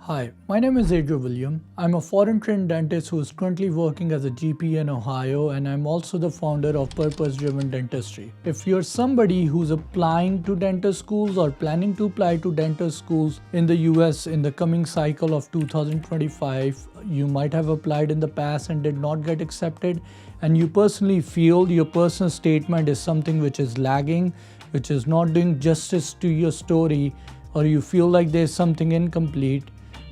Hi, my name is Adriel William. I'm a foreign trained dentist who is currently working as a GP in Ohio, and I'm also the founder of Purpose Driven Dentistry. If you're somebody who's applying to dental schools or planning to apply to dental schools in the US in the coming cycle of 2025, you might have applied in the past and did not get accepted, and you personally feel your personal statement is something which is lagging, which is not doing justice to your story, or you feel like there's something incomplete.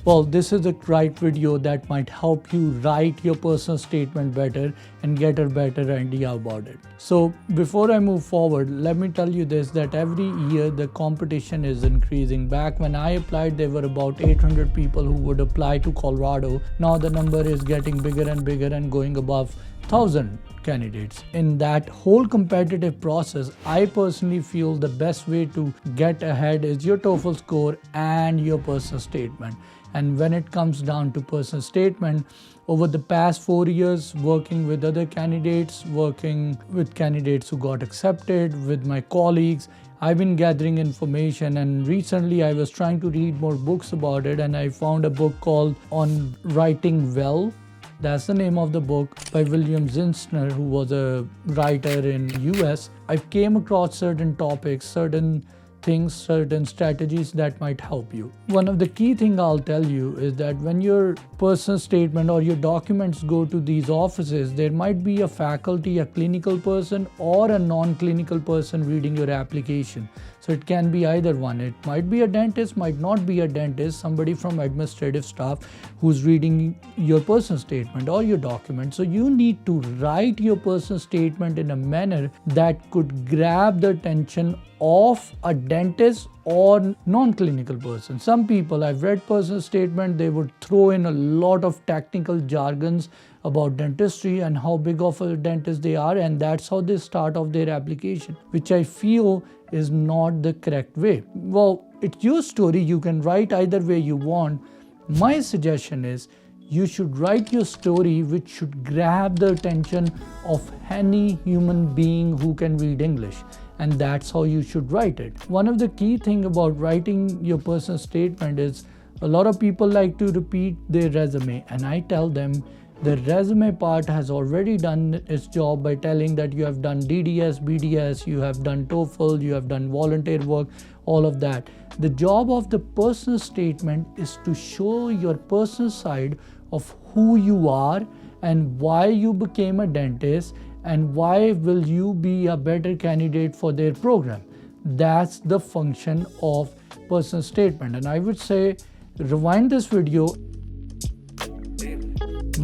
Well, this is the right video that might help you write your personal statement better and get a better idea about it. So before I move forward, let me tell you this, that every year the competition is increasing. Back when I applied, there were about 800 people who would apply to Colorado. Now the number is getting bigger and bigger and going above 1,000 candidates. In that whole competitive process, I personally feel the best way to get ahead is your TOEFL score and your personal statement. And when it comes down to personal statement, over the past 4 years, working with other candidates, working with candidates who got accepted, with my colleagues, I've been gathering information, and recently I was trying to read more books about it, and I found a book called On Writing Well. That's the name of the book, by William Zinsner, who was a writer in US. I came across certain topics, certain things, certain strategies that might help you. One of the key things I'll tell you is that when your personal statement or your documents go to these offices, there might be a faculty, a clinical person, or a non-clinical person reading your application. So it can be either one. It might be a dentist, might not be a dentist, somebody from administrative staff who's reading your personal statement or your document. So you need to write your personal statement in a manner that could grab the attention of a dentist or non-clinical person. Some people, I've read personal statement, they would throw in a lot of technical jargons about dentistry and how big of a dentist they are, and that's how they start off their application, which I feel is not the correct way. Well, it's your story, you can write either way you want. My suggestion is you should write your story which should grab the attention of any human being who can read English. And that's how you should write it. One of the key things about writing your personal statement is a lot of people like to repeat their resume, and I tell them the resume part has already done its job by telling that you have done DDS, BDS, you have done TOEFL, you have done volunteer work, all of that. The job of the personal statement is to show your personal side of who you are and why you became a dentist and why will you be a better candidate for their program. That's the function of personal statement. And I would say, rewind this video.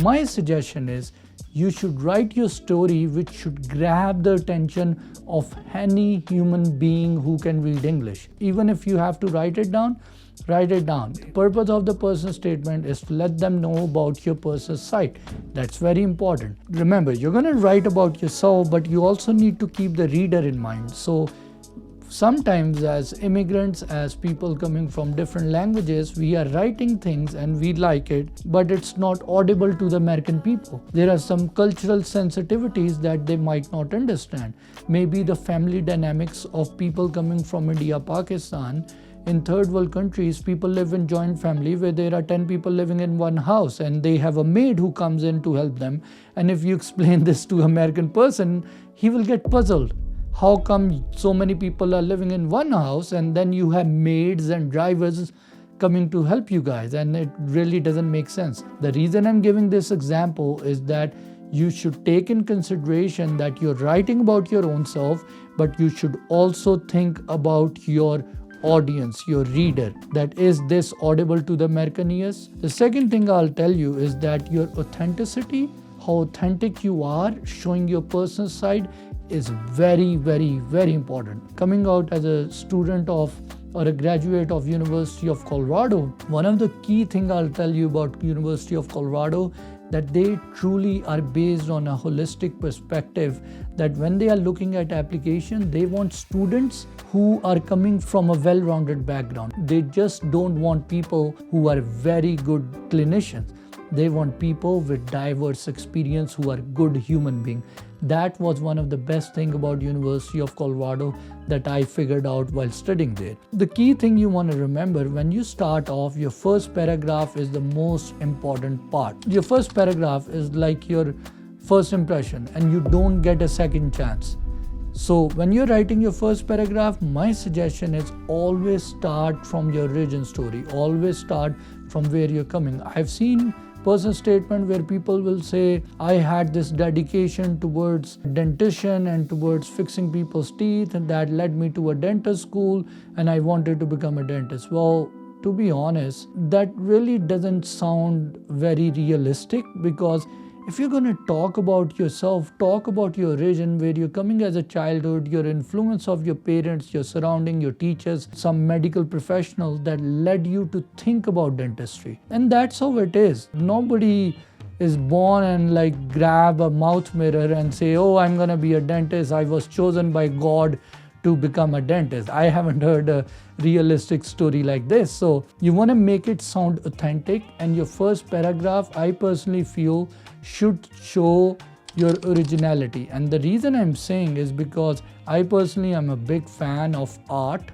My suggestion is you should write your story which should grab the attention of any human being who can read English. Even if you have to write it down, write it down. The purpose of the personal statement is to let them know about your personal side. That's very important. Remember, you're going to write about yourself, but you also need to keep the reader in mind. So sometimes as immigrants, as people coming from different languages, we are writing things and we like it, but it's not audible to the American people. There are some cultural sensitivities that they might not understand. Maybe the family dynamics of people coming from India, Pakistan. In third world countries, people live in joint family where there are 10 people living in one house and they have a maid who comes in to help them. And if you explain this to an American person, he will get puzzled. How come so many people are living in one house and then you have maids and drivers coming to help you guys? And it really doesn't make sense. The reason I'm giving this example is that you should take in consideration that you're writing about your own self, but you should also think about your audience, your reader, that is this audible to the American ears. The second thing I'll tell you is that your authenticity, how authentic you are, showing your personal side is very, very, very important. Coming out as a student of or a graduate of University of Colorado, one of the key things I'll tell you about University of Colorado, that they truly are based on a holistic perspective, that when they are looking at application, they want students who are coming from a well-rounded background. They just don't want people who are very good clinicians. They want people with diverse experience who are good human beings. That was one of the best things about University of Colorado that I figured out while studying there. The key thing you want to remember when you start off, your first paragraph is the most important part. Your first paragraph is like your first impression and you don't get a second chance. So when you're writing your first paragraph, my suggestion is always start from your origin story. Always start from where you're coming. I've seen personal statement where people will say, I had this dedication towards dentition and towards fixing people's teeth, and that led me to a dental school and I wanted to become a dentist. Well, to be honest, that really doesn't sound very realistic, because if you're going to talk about yourself, talk about your origin, where you're coming as a childhood, your influence of your parents, your surrounding, your teachers, some medical professionals that led you to think about dentistry. And that's how it is. Nobody is born and like grab a mouth mirror and say, oh, I'm going to be a dentist. I was chosen by God to become a dentist. I haven't heard a realistic story like this. So you want to make it sound authentic, and your first paragraph, I personally feel, should show your originality. And the reason I'm saying is because I personally am a big fan of art,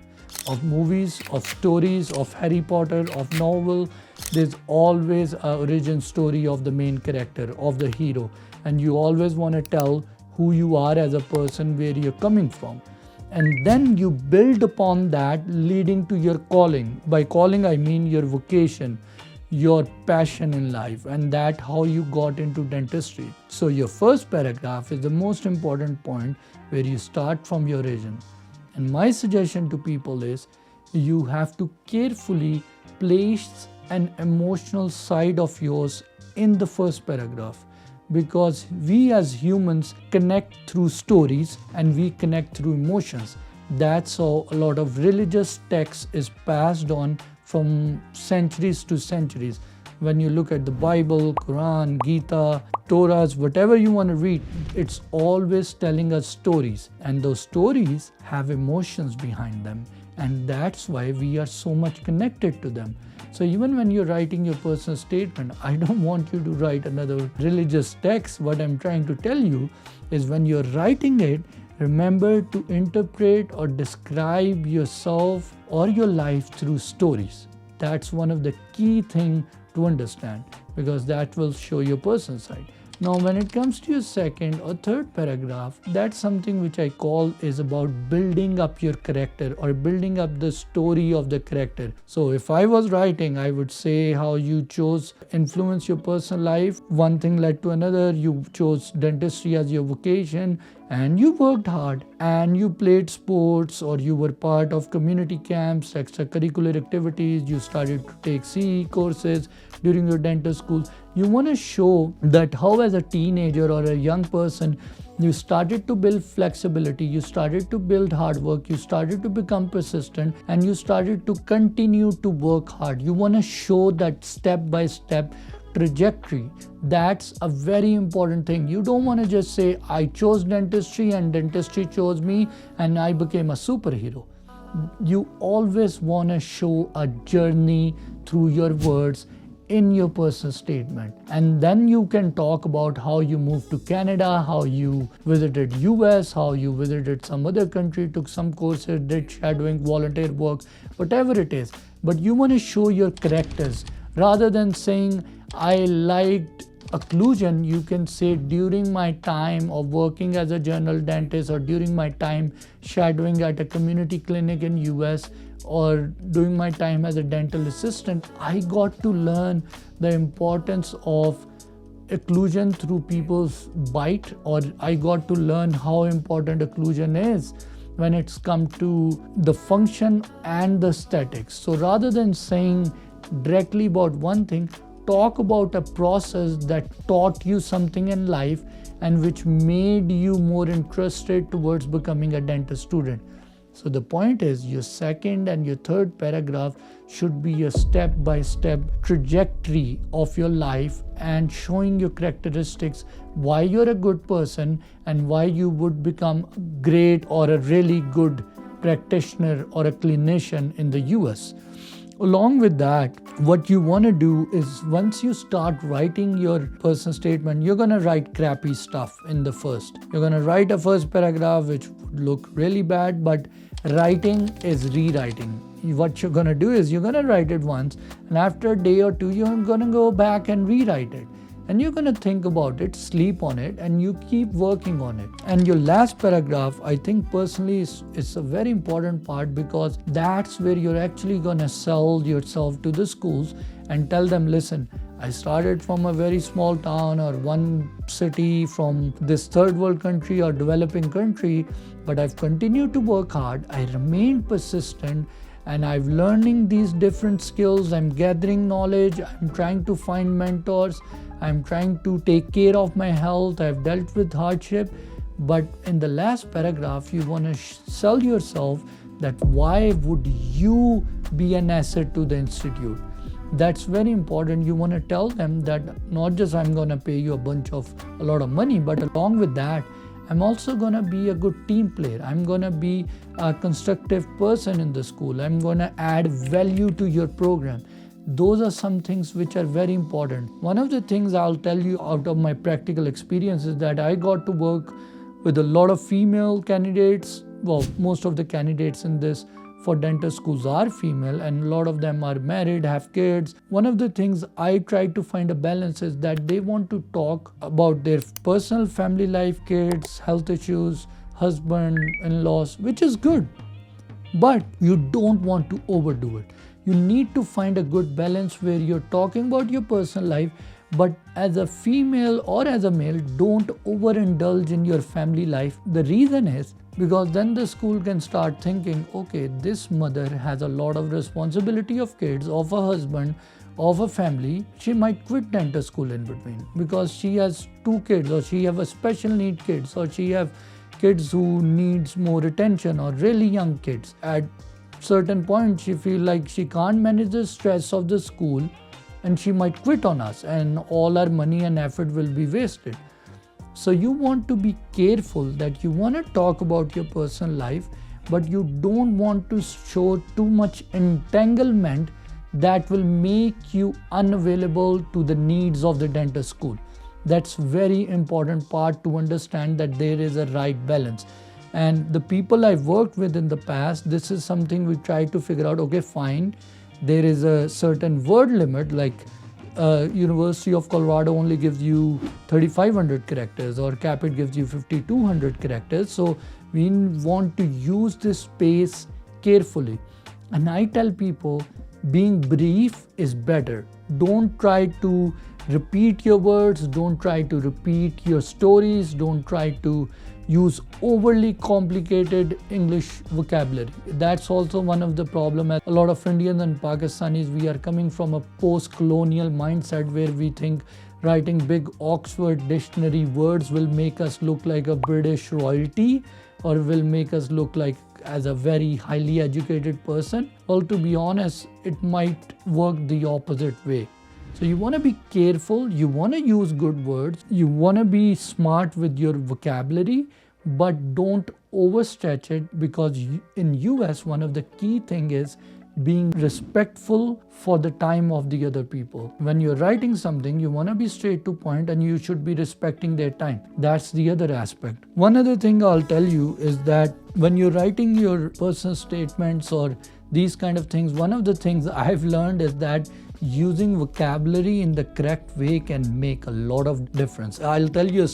of movies, of stories, of Harry Potter, of novel. There's always an origin story of the main character, of the hero. And you always want to tell who you are as a person, where you're coming from. And then you build upon that, leading to your calling. By calling, I mean your vocation, your passion in life, and that how you got into dentistry. So your first paragraph is the most important point, where you start from your origin. And my suggestion to people is you have to carefully place an emotional side of yours in the first paragraph, because we as humans connect through stories and we connect through emotions. That's how a lot of religious text is passed on from centuries to centuries. When you look at the Bible, Quran, Gita, Torahs, whatever you want to read, it's always telling us stories. And those stories have emotions behind them. And that's why we are so much connected to them. So even when you're writing your personal statement, I don't want you to write another religious text. What I'm trying to tell you is when you're writing it, remember to interpret or describe yourself or your life through stories. That's one of the key things to understand, because that will show your personal side. Now, when it comes to your second or third paragraph, that's something which I call is about building up your character or building up the story of the character. So if I was writing, I would say how you chose influence your personal life. One thing led to another. You chose dentistry as your vocation and you worked hard and you played sports, or you were part of community camps, extracurricular activities. You started to take CE courses during your dental school. You want to show that how as a teenager or a young person, you started to build flexibility, you started to build hard work, you started to become persistent, and you started to continue to work hard. You want to show that step-by-step trajectory. That's a very important thing. You don't want to just say, I chose dentistry and dentistry chose me and I became a superhero. You always want to show a journey through your words in your personal statement. And then you can talk about how you moved to Canada, how you visited US, how you visited some other country, took some courses, did shadowing, volunteer work, whatever it is. But you want to show your characters. Rather than saying, I liked occlusion, you can say during my time of working as a general dentist, or during my time shadowing at a community clinic in US, or during my time as a dental assistant, I got to learn the importance of occlusion through people's bite, or I got to learn how important occlusion is when it's come to the function and the aesthetics. So rather than saying directly about one thing, talk about a process that taught you something in life and which made you more interested towards becoming a dental student. So the point is, your second and your third paragraph should be a step-by-step trajectory of your life and showing your characteristics, why you're a good person and why you would become great or a really good practitioner or a clinician in the US. Along with that, what you want to do is once you start writing your personal statement, you're going to write crappy stuff in the first. You're going to write a first paragraph which would look really bad, but writing is rewriting. What you're going to do is you're going to write it once, and after a day or two, you're going to go back and rewrite it. And you're going to think about it, sleep on it, and you keep working on it. And your last paragraph, I think personally, is a very important part, because that's where you're actually going to sell yourself to the schools and tell them, listen, I started from a very small town or one city from this third world country or developing country, but I've continued to work hard. I remained persistent, and I'm learning these different skills. I'm gathering knowledge. I'm trying to find mentors. I'm trying to take care of my health. I've dealt with hardship. But in the last paragraph, you want to sell yourself that why would you be an asset to the institute? That's very important. You want to tell them that not just I'm going to pay you a lot of money, but along with that, I'm also going to be a good team player. I'm going to be a constructive person in the school. I'm going to add value to your program. Those are some things which are very important. One of the things I'll tell you out of my practical experience is that I got to work with a lot of female candidates. Well, most of the candidates in this for dental schools are female, and a lot of them are married, have kids. One of the things I try to find a balance is that they want to talk about their personal family life, kids, health issues, husband, in-laws, which is good. But you don't want to overdo it. You need to find a good balance where you're talking about your personal life, but as a female or as a male, don't overindulge in your family life. The reason is because then the school can start thinking, okay, this mother has a lot of responsibility of kids, of a husband, of a family. She might quit dental school in between because she has 2 kids, or she have a special need kids, or she have kids who needs more attention, or really young kids. At certain point, she feel like she can't manage the stress of the school, and she might quit on us, and all our money and effort will be wasted. So you want to be careful that you want to talk about your personal life, but you don't want to show too much entanglement that will make you unavailable to the needs of the dental school. That's very important part to understand, that there is a right balance. And the people I've worked with in the past, this is something we try to figure out, okay, fine, there is a certain word limit, like University of Colorado only gives you 3,500 characters, or Caapid gives you 5,200 characters. So we want to use this space carefully. And I tell people, being brief is better. Don't try to repeat your words. Don't try to repeat your stories. Don't try to use overly complicated English vocabulary. That's also one of the problems. A lot of Indians and Pakistanis, we are coming from a post-colonial mindset where we think writing big Oxford dictionary words will make us look like a British royalty, or will make us look like as a very highly educated person. Well, to be honest, it might work the opposite way. So you want to be careful, you want to use good words, you want to be smart with your vocabulary, but don't overstretch it, because in US, one of the key thing is being respectful for the time of the other people. When you're writing something, you want to be straight to point, and you should be respecting their time. That's the other aspect. One other thing I'll tell you is that when you're writing your personal statements or these kind of things, one of the things I've learned is that using vocabulary in the correct way can make a lot of difference. I'll tell you a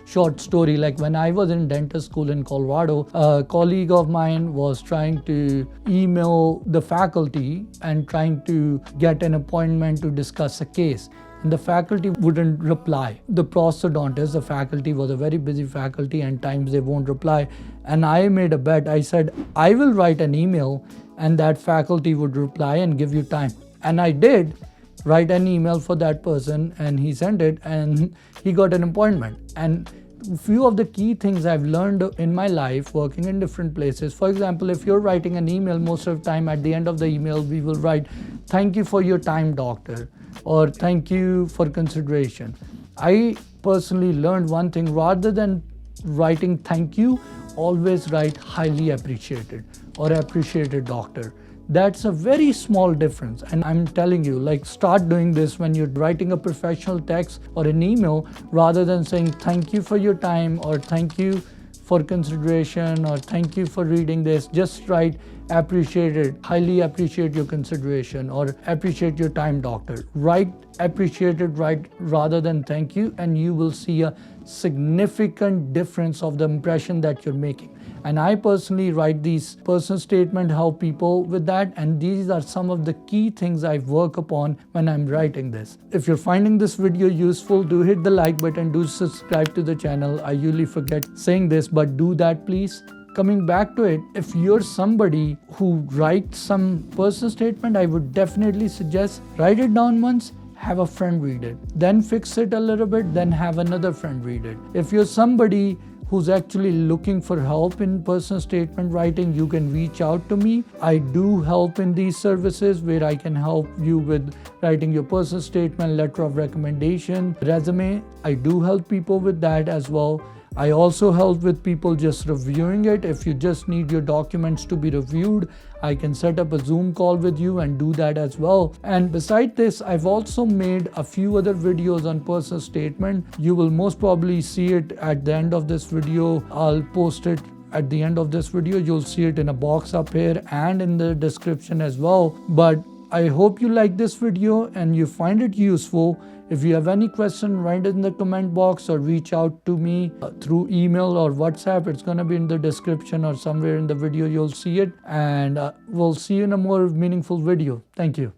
short story. Like when I was in dental school in Colorado, a colleague of mine was trying to email the faculty and trying to get an appointment to discuss a case. And the faculty wouldn't reply. The prosthodontist, the faculty was a very busy faculty, and times they won't reply. And I made a bet. I said, I will write an email and that faculty would reply and give you time. And I did write an email for that person, and he sent it, and he got an appointment. And a few of the key things I've learned in my life working in different places. For example, if you're writing an email, most of the time at the end of the email, we will write, thank you for your time, doctor, or thank you for consideration. I personally learned one thing: rather than writing thank you, always write highly appreciated or appreciated doctor. That's a very small difference. And I'm telling you, like, start doing this when you're writing a professional text or an email, rather than saying thank you for your time or thank you for consideration or thank you for reading this. Just write appreciate it, highly appreciate your consideration, or appreciate your time, doctor. Write appreciate it, right, rather than thank you, and you will see a significant difference of the impression that you're making. And I personally write these personal statement, help people with that, and these are some of the key things I work upon when I'm writing this. If you're finding this video useful, do hit the like button, do subscribe to the channel. I usually forget saying this, but do that please. Coming back to it, if you're somebody who writes some personal statement, I would definitely suggest write it down once, have a friend read it, then fix it a little bit, then have another friend read it. If you're somebody who's actually looking for help in personal statement writing, you can reach out to me. I do help in these services where I can help you with writing your personal statement, letter of recommendation, resume. I do help people with that as well. I also help with people just reviewing it. If you just need your documents to be reviewed, I can set up a Zoom call with you and do that as well. And beside this, I've also made a few other videos on personal statement. You will most probably see it at the end of this video. I'll post it at the end of this video. You'll see it in a box up here and in the description as well. But I hope you like this video and you find it useful. If you have any question, write it in the comment box or reach out to me through email or WhatsApp. It's going to be in the description or somewhere in the video. You'll see it, and we'll see you in a more meaningful video. Thank you.